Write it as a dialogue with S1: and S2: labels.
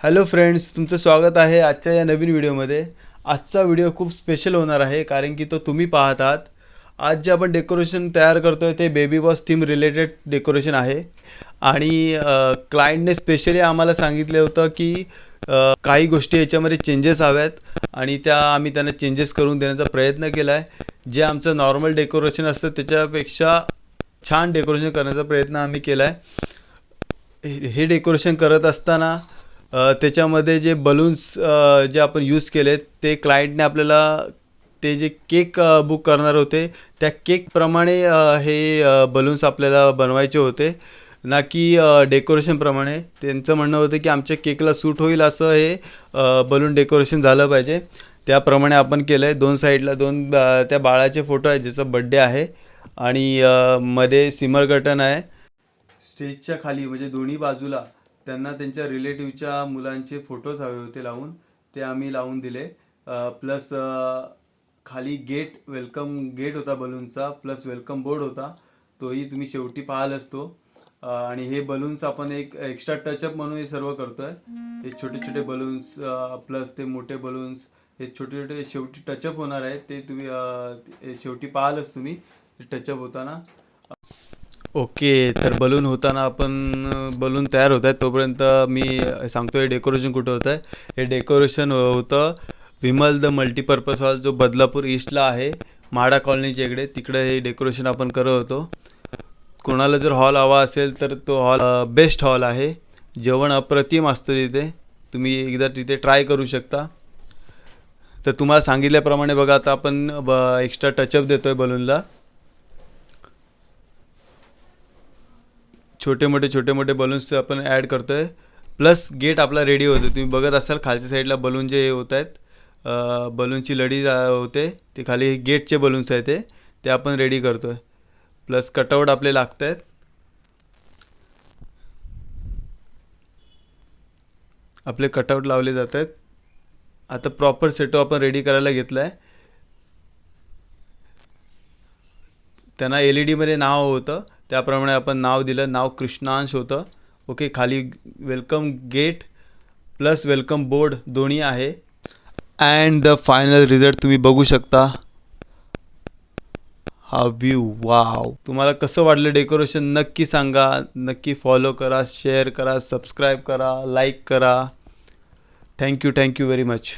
S1: Hello friends, तुमचं स्वागत आहे आजच्या या नवीन व्हिडिओमध्ये। आजचा व्हिडिओ खूप स्पेशल होणार आहे कारण की तो तुम्ही पाहत आहात। आज जे आपण डेकोरेशन तयार करतोय ते baby boss theme related decoration आहे आणि क्लायंटने स्पेशली आम्हाला सांगितले होतं की काही गोष्टी याच्यामध्ये चेंजेस हव्यात आणि आम्ही त्यांना चेंजेस करून देण्याचा प्रयत्न केला आहे। जे आमचं नॉर्मल डेकोरेशन असतं त्याच्यापेक्षा छान डेकोरेशन करण्याचा प्रयत्न आम्ही केला आहे। हे डेकोरेशन करत असताना त्याच्यामध्ये जे बलून्स जे आपण यूज केलेत ते क्लायंटने आपल्याला ते जे केक बुक करणार होते त्या केकप्रमाणे हे बलून्स आपल्याला बनवायचे होते, ना की डेकोरेशनप्रमाणे। त्यांचं म्हणणं होतं की आमच्या केकला सूट होईल असं हे बलून डेकोरेशन झालं पाहिजे। त्याप्रमाणे आपण केलं आहे। दोन साईडला त्या बाळाचे फोटो आहेत ज्याचा बड्डे आहे आणि मध्ये सिमर कर्टन आहे। स्टेजच्या खाली म्हणजे दोन्ही बाजूला त्यांना त्यांच्या रिलेटिव्हच्या मुलांचे फोटोज हवे होते लावून, ते आम्ही लावून दिले। प्लस खाली वेलकम गेट होता बलूनचा, प्लस वेलकम बोर्ड होता, तोही तुम्ही शेवटी पाहाल असतो। आणि हे बलून्स आपण एक एक्स्ट्रा टचअप म्हणून हे सर्व करतोय। हे छोटे छोटे बलून्स प्लस ते मोठे बलून्स, हे छोटे छोटे शेवटी टचअप होणार आहेत, ते तुम्ही शेवटी पाहालच तुम्ही टचअप होताना। ओके, तर बलून होताना आपण बलून तयार होत आहेत तोपर्यंत मी सांगतो हे डेकोरेशन कुठं होतं आहे। हे डेकोरेशन होतं विमल द मल्टीपर्पज हॉल, जो बदलापूर ईस्टला आहे, म्हाडा कॉलनीच्या इकडे। तिकडे हे डेकोरेशन आपण करत होतो। कोणाला जर हॉल हवा असेल तर तो हॉल बेस्ट हॉल आहे। जेवण अप्रतिम असतं तिथे, तुम्ही एकदा तिथे ट्राय करू शकता। तर तुम्हाला सांगितल्याप्रमाणे बघा, आता आपण एक्स्ट्रा टचअप देतो आहे बलूनला। छोटे मोठे बलून्स आपण ॲड करतो आहे, प्लस गेट आपला रेडी होतो। तुम्ही बघत असाल खालच्या साईडला बलून जे होत आहेत, बलूनची लढी होते, ते खाली गेटचे बलून्स आहेत ते आपण रेडी करतो आहे। प्लस कटआउट आपले लागत आहेत, आपले कटआउट लावले जात आहेत। आता प्रॉपर सेटअप आपण रेडी करायला घेतला आहे। त्यांना LED मध्ये नाव होतं त्याप्रमाणे आपण नाव दिलं, नाव कृष्णांश होतं। ओके, खाली welcome gate plus welcome board दोन्ही आहे। अँड द फायनल रिझल्ट तुम्ही बघू शकता, हा व्ह्यू। वाव, तुम्हाला कसं वाटलं डेकोरेशन नक्की सांगा, नक्की फॉलो करा, शेअर करा, सबस्क्राईब करा, लाईक करा। Thank you very much.